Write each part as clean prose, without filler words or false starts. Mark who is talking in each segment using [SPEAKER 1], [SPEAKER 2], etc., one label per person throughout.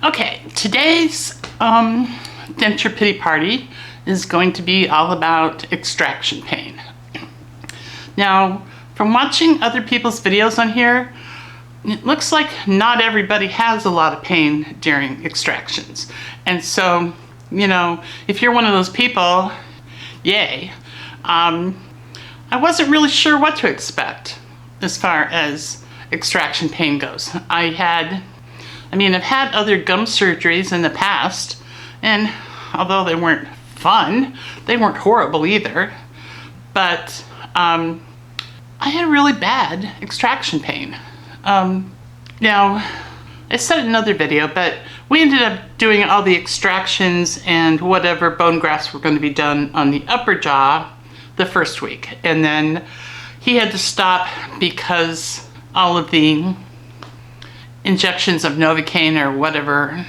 [SPEAKER 1] Okay, today's denture pity party is going to be all about extraction pain. Now, from watching other people's videos on here, it looks like not everybody has a lot of pain during extractions. And so, you know, if you're one of those people, yay. I wasn't really sure what to expect as far as extraction pain goes. I've had other gum surgeries in the past, and although they weren't fun, they weren't horrible either. But I had really bad extraction pain. Now, I said in another video, but we ended up doing all the extractions and whatever bone grafts were going to be done on the upper jaw the first week. And then he had to stop because all of the injections of Novocaine or whatever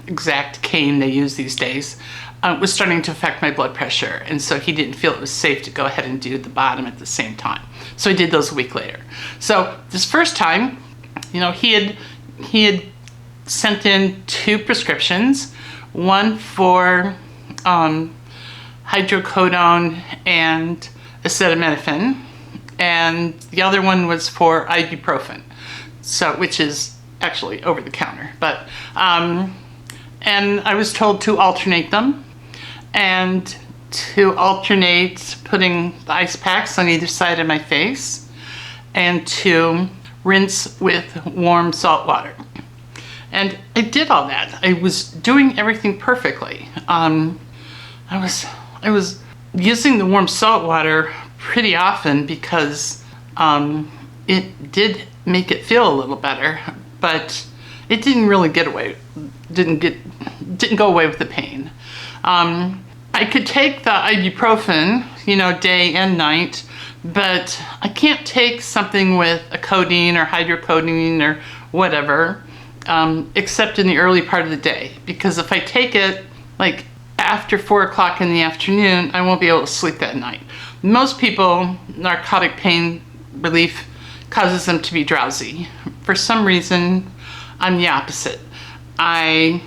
[SPEAKER 1] exact cane they use these days was starting to affect my blood pressure, and so he didn't feel it was safe to go ahead and do the bottom at the same time. So he did those a week later. So this first time, you know, he had sent in 2 prescriptions, one for hydrocodone and acetaminophen, and the other one was for ibuprofen, so which is actually over the counter. But and I was told to alternate them, and to alternate putting the ice packs on either side of my face, and to rinse with warm salt water. And I did all that. I was doing everything perfectly. I was using the warm salt water pretty often because it did make it feel a little better, but it didn't really didn't go away with the pain. I could take the ibuprofen, you know, day and night, but I can't take something with a codeine or hydrocodone or whatever, except in the early part of the day, because if I take it like after 4 o'clock in the afternoon, I won't be able to sleep that night. Most people, narcotic pain relief causes them to be drowsy. For some reason, I'm the opposite. I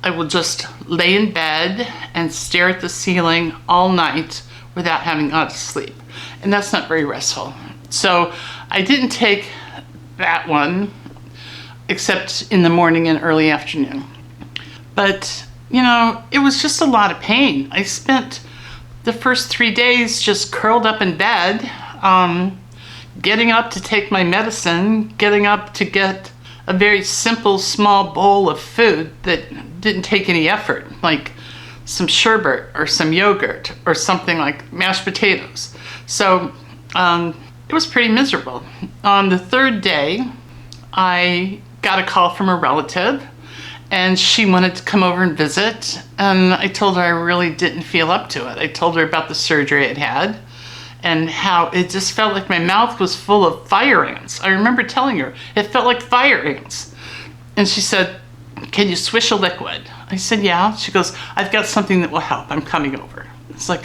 [SPEAKER 1] will just lay in bed and stare at the ceiling all night without having gone to sleep. And that's not very restful. So I didn't take that one except in the morning and early afternoon. But, you know, it was just a lot of pain. I spent the first 3 days just curled up in bed, getting up to take my medicine, getting up to get a very simple small bowl of food that didn't take any effort, like some sherbet or some yogurt or something like mashed potatoes. So it was pretty miserable. On the 3rd day, I got a call from a relative, and she wanted to come over and visit, and I told her I really didn't feel up to it. I told her about the surgery I'd had and how it just felt like my mouth was full of fire ants. I remember telling her it felt like fire ants. And she said, "Can you swish a liquid?" I said, "Yeah." She goes, "I've got something that will help. I'm coming over." It's like,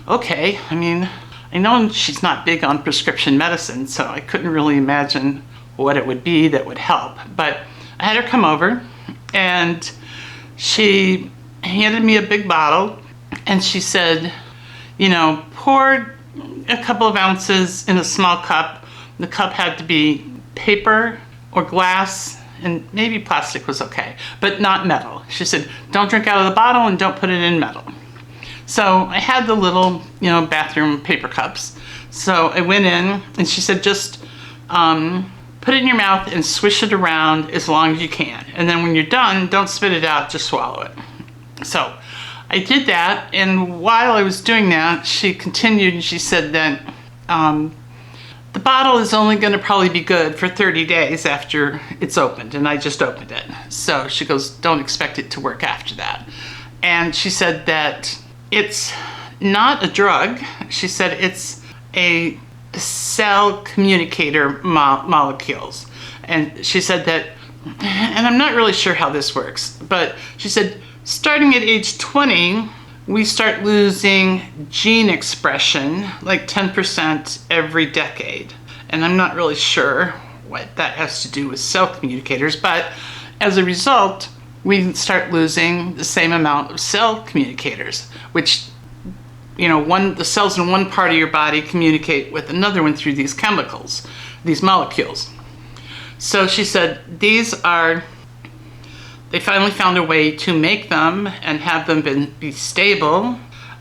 [SPEAKER 1] okay. I mean, I know she's not big on prescription medicine, so I couldn't really imagine what it would be that would help. But I had her come over, and she handed me a big bottle, and she said, you know, pour a couple of ounces in a small cup. The cup had to be paper or glass, and maybe plastic was okay, but not metal. She said, don't drink out of the bottle and don't put it in metal. So I had the little, you know, bathroom paper cups. So I went in, and she said, just put it in your mouth and swish it around as long as you can. And then when you're done, don't spit it out, just swallow it. So I did that, and while I was doing that, she continued and she said that the bottle is only going to probably be good for 30 days after it's opened, and I just opened it. So she goes, don't expect it to work after that. And she said that it's not a drug. She said it's a cell communicator molecules. And she said that, and I'm not really sure how this works, but she said starting at age 20, we start losing gene expression, like 10% every decade. And I'm not really sure what that has to do with cell communicators, but As a result, we start losing the same amount of cell communicators, which, the cells in one part of your body communicate with another one through these chemicals, these molecules. So she said they finally found a way to make them and have them be stable.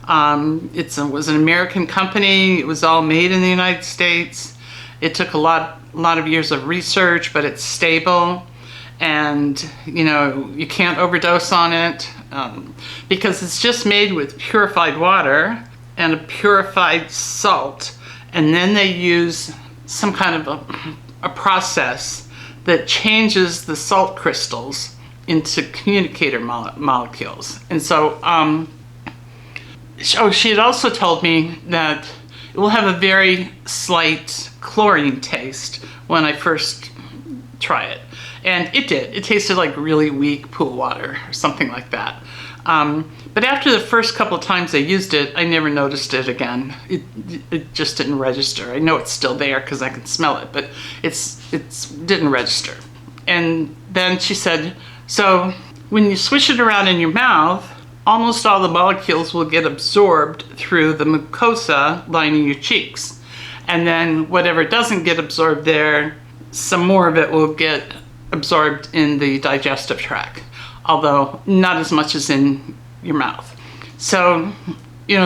[SPEAKER 1] It was an American company. It was all made in the United States. It took a lot of years of research, but it's stable. And, you can't overdose on it because it's just made with purified water and a purified salt. And then they use some kind of a process that changes the salt crystals into communicator molecules. And so, she had also told me that it will have a very slight chlorine taste when I first try it. And it did. It tasted like really weak pool water or something like that. But after the first couple of times I used it, I never noticed it again. It just didn't register. I know it's still there because I can smell it, but it didn't register. And then she said, so when you swish it around in your mouth, almost all the molecules will get absorbed through the mucosa lining your cheeks. And then whatever doesn't get absorbed there, some more of it will get absorbed in the digestive tract, although not as much as in your mouth. So,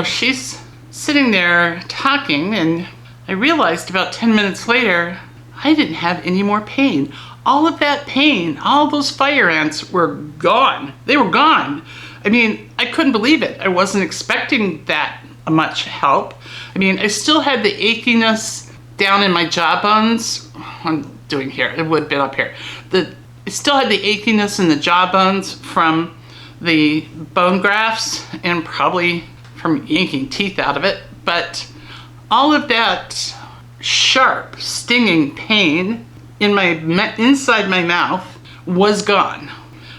[SPEAKER 1] she's sitting there talking, and I realized about 10 minutes later, I didn't have any more pain. All of that pain, all those fire ants were gone. They were gone. I mean, I couldn't believe it. I wasn't expecting that much help. I mean, I still had the achiness down in my jawbones. I'm doing here, it would have been up here. I still had the achiness in the jawbones from the bone grafts and probably from yanking teeth out of it. But all of that sharp, stinging pain in inside my mouth was gone.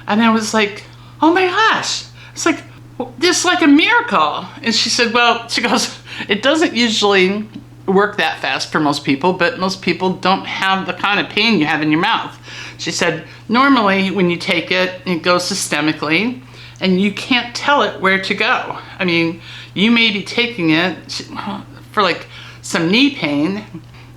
[SPEAKER 1] And I was like, oh my gosh, it's like, this is like a miracle. And she said, she goes, it doesn't usually work that fast for most people, but most people don't have the kind of pain you have in your mouth. She said, normally when you take it, it goes systemically and you can't tell it where to go. I mean, you may be taking it for like some knee pain,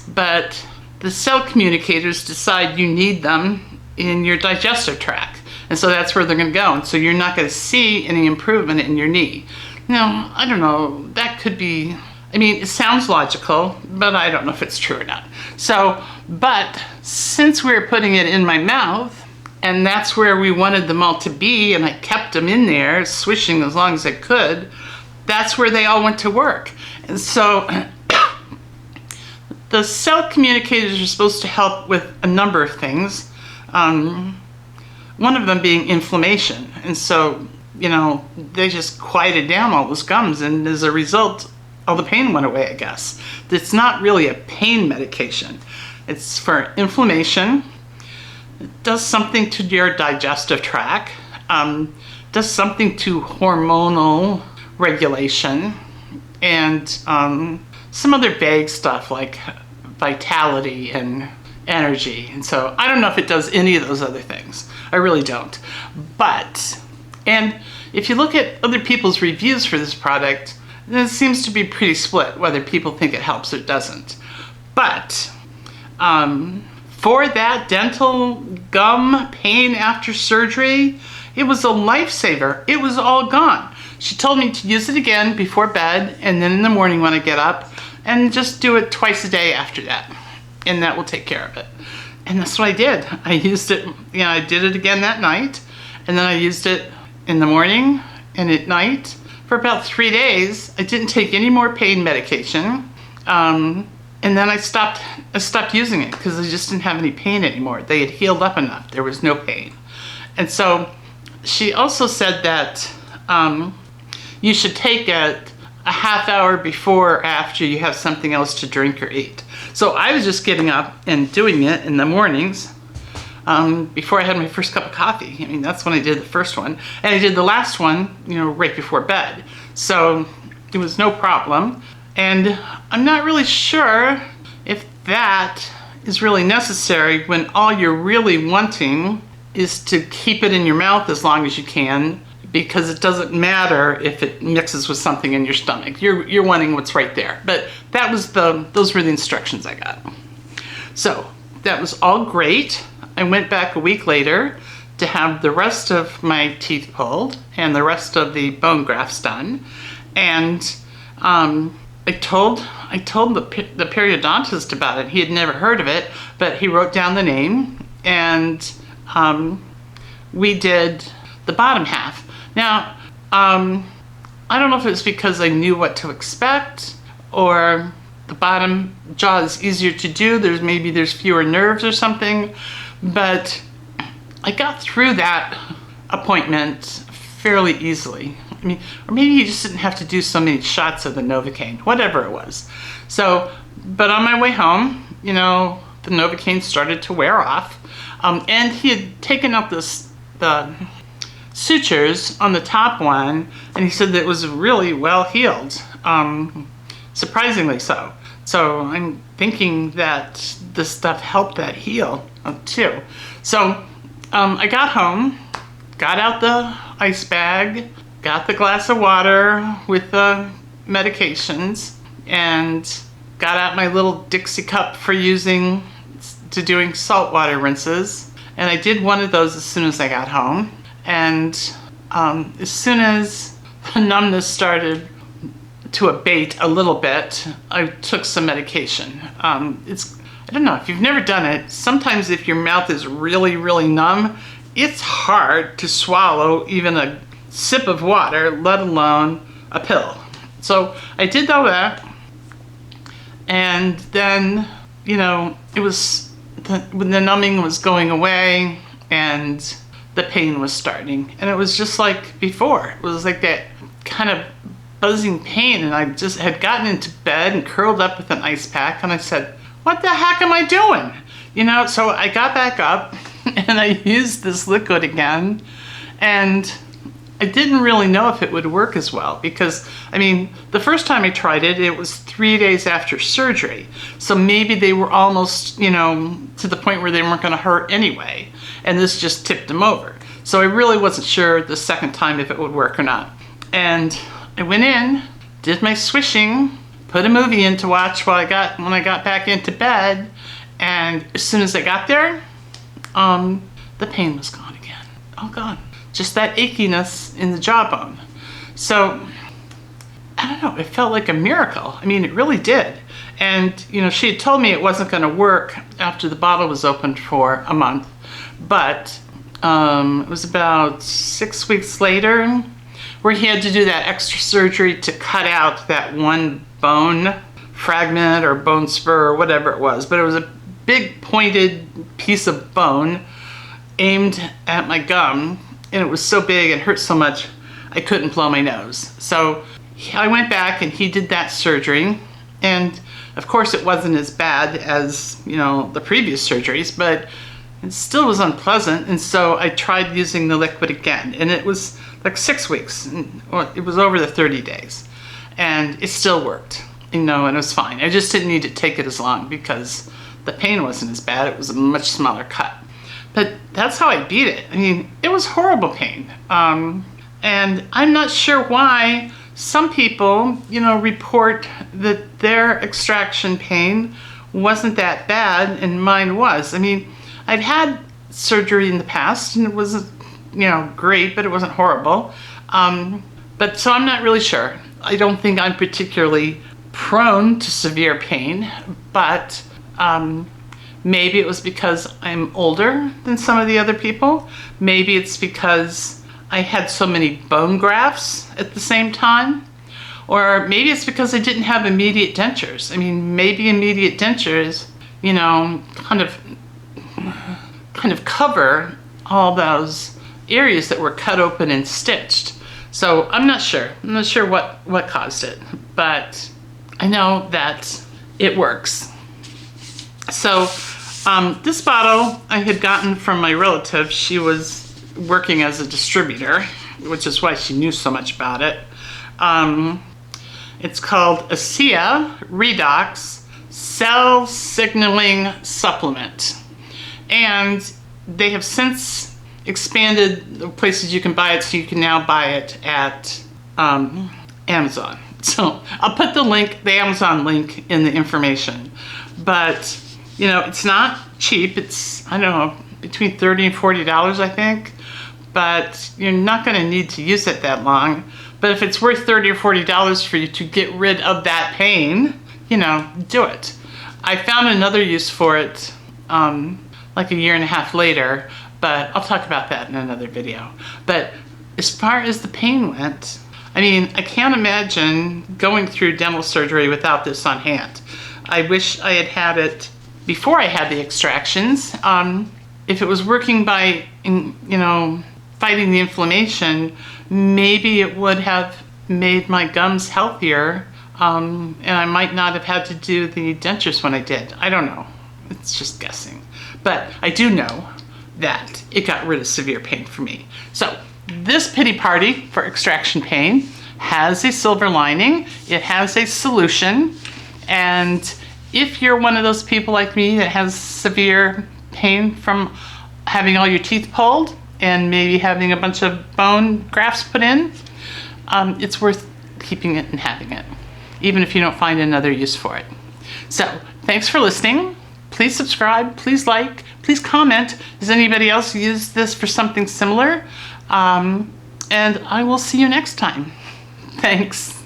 [SPEAKER 1] but the cell communicators decide you need them in your digestive tract. And so that's where they're going to go. And so you're not going to see any improvement in your knee. Now, I don't know, that could be, it sounds logical, but I don't know if it's true or not. So, but since we were putting it in my mouth, and that's where we wanted them all to be, and I kept them in there, swishing as long as I could, that's where they all went to work. And so the cell communicators are supposed to help with a number of things. One of them being inflammation. And so, they just quieted down all those gums, and as a result, all the pain went away, I guess. It's not really a pain medication. It's for inflammation. It does something to your digestive tract. Does something to hormonal regulation, and some other vague stuff like vitality and energy. And so I don't know if it does any of those other things. I really don't. And if you look at other people's reviews for this product, it seems to be pretty split whether people think it helps or doesn't. But for that dental gum pain after surgery, it was a lifesaver. It was all gone. She told me to use it again before bed and then in the morning when I get up, and just do it twice a day after that. And that will take care of it. And that's what I did. I used it, I did it again that night, and then I used it in the morning and at night for about 3 days. I didn't take any more pain medication. And then I stopped using it because I just didn't have any pain anymore. They had healed up enough. There was no pain. And so she also said that you should take it a half hour before or after you have something else to drink or eat. So I was just getting up and doing it in the mornings before I had my first cup of coffee. That's when I did the first one. And I did the last one, right before bed. So it was no problem. And I'm not really sure if that is really necessary when all you're really wanting is to keep it in your mouth as long as you can, because it doesn't matter if it mixes with something in your stomach. You're wanting what's right there. But those were the instructions I got. So that was all great. I went back a week later to have the rest of my teeth pulled and the rest of the bone grafts done. And I told the periodontist about it. He had never heard of it, but he wrote down the name, and we did the bottom half. Now, I don't know if it's because I knew what to expect, or the bottom jaw is easier to do. Maybe there's fewer nerves or something, but I got through that appointment fairly easily. I mean, or maybe you just didn't have to do so many shots of the Novocaine, whatever it was. So, but on my way home, you know, the Novocaine started to wear off, and he had taken up the sutures on the top one, and he said that it was really well healed, surprisingly so. So I'm thinking that this stuff helped that heal too. So I got home, got out the ice bag, got the glass of water with the medications, and got out my little Dixie cup for doing saltwater rinses. And I did one of those as soon as I got home. And as soon as the numbness started to abate a little bit, I took some medication. I don't know, if you've never done it, sometimes if your mouth is really, really numb, it's hard to swallow even a sip of water, let alone a pill. So I did all that, and then, you know, when the numbing was going away and the pain was starting, and it was just like before. It was like that kind of buzzing pain, and I just had gotten into bed and curled up with an ice pack, and I said, what the heck am I doing? You know, so I got back up and I used this liquid again, and I didn't really know if it would work as well, because, I mean, the first time I tried it, it was 3 days after surgery. So maybe they were almost, you know, to the point where they weren't gonna hurt anyway, and this just tipped them over. So I really wasn't sure the second time if it would work or not. And I went in, did my swishing, put a movie in to watch when I got back into bed, and as soon as I got there, the pain was gone again. All gone. Just that achiness in the jawbone. So, I don't know, it felt like a miracle. I mean, it really did. And, you know, she had told me it wasn't gonna work after the bottle was opened for a month, but it was about 6 weeks later where he had to do that extra surgery to cut out that one bone fragment or bone spur or whatever it was, but it was a big pointed piece of bone aimed at my gum, and it was so big and hurt so much I couldn't blow my nose. So I went back and he did that surgery, and of course it wasn't as bad as, you know, the previous surgeries, but it still was unpleasant. And so I tried using the liquid again, and it was like 6 weeks, or it was over the 30 days, and it still worked, you know, and it was fine. I just didn't need to take it as long because the pain wasn't as bad. It was a much smaller cut. But that's how I beat it. I mean, it was horrible pain. And I'm not sure why some people, you know, report that their extraction pain wasn't that bad and mine was. I mean, I'd had surgery in the past and it wasn't, you know, great, but it wasn't horrible. But so I'm not really sure. I don't think I'm particularly prone to severe pain, but maybe it was because I'm older than some of the other people. Maybe it's because I had so many bone grafts at the same time. Or maybe it's because I didn't have immediate dentures. I mean, maybe immediate dentures, you know, kind of cover all those areas that were cut open and stitched. So I'm not sure. I'm not sure what caused it, but I know that it works. So this bottle I had gotten from my relative. She was working as a distributor, which is why she knew so much about it. It's called ASEA Redox Cell Signaling Supplement. And they have since expanded the places you can buy it, so you can now buy it at Amazon. So I'll put the Amazon link in the information. But, you know, it's not cheap. It's, I don't know, between $30 and $40, I think. But you're not going to need to use it that long. But if it's worth $30 or $40 for you to get rid of that pain, you know, do it. I found another use for it like a year and a half later, but I'll talk about that in another video. But as far as the pain went, I mean, I can't imagine going through dental surgery without this on hand. I wish I had had it before I had the extractions. If it was working by, you know, fighting the inflammation, maybe it would have made my gums healthier, and I might not have had to do the dentures when I did. I don't know. It's just guessing. But I do know that it got rid of severe pain for me. So this pity party for extraction pain has a silver lining. It has a solution. And if you're one of those people like me that has severe pain from having all your teeth pulled and maybe having a bunch of bone grafts put in, it's worth keeping it and having it, even if you don't find another use for it. So thanks for listening. Please subscribe, please like, please comment. Does anybody else use this for something similar? And I will see you next time. Thanks.